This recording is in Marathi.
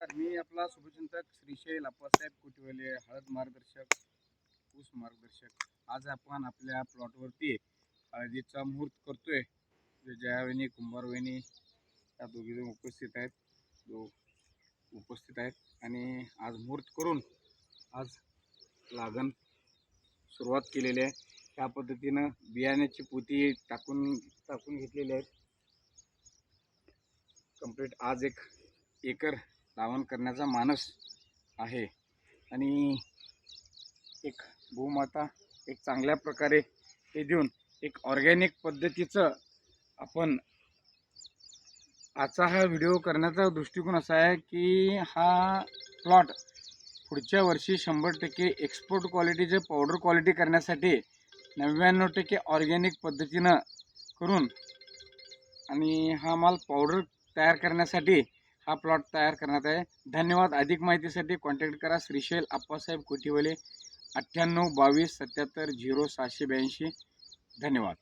नमस्कार, मी आपला शुभचिंतक श्रीशैल अप्पासाहेब कोटीवाले, हळद मार्गदर्शक, ऊस मार्गदर्शक. आज आपण आपल्या प्लॉटवरती हळदीचा मुहूर्त करतोय. जयावहिनी, कुंभारवहिनी या दोघीजण उपस्थित आहेत आणि आज मुहूर्त करून आज लागण सुरुवात केलेली आहे. त्या पद्धतीनं बियाण्याची पोती टाकून घेतलेली आहेत. कंप्लीट आज एक एकर लावण करण्याचा मानस आहे आणि एक भूमाता एक चांगल्या प्रकारे हे देऊन एक ऑर्गॅनिक पद्धतीचं आपण आजचा हा व्हिडिओ करण्याचा दृष्टिकोन असा आहे की हा प्लॉट पुढच्या वर्षी 100% एक्सपोर्ट क्वालिटीचे पावडर क्वालिटी करण्यासाठी 99% ऑर्गॅनिक पद्धतीनं करून आणि हा माल पावडर तयार करण्यासाठी हा प्लॉट तयार करण्यात आहे. धन्यवाद. अधिक माहितीसाठी कॉन्टॅक्ट करा श्रीशैल अप्पासाहेब कोटीवाले 98 22 77 0682. धन्यवाद.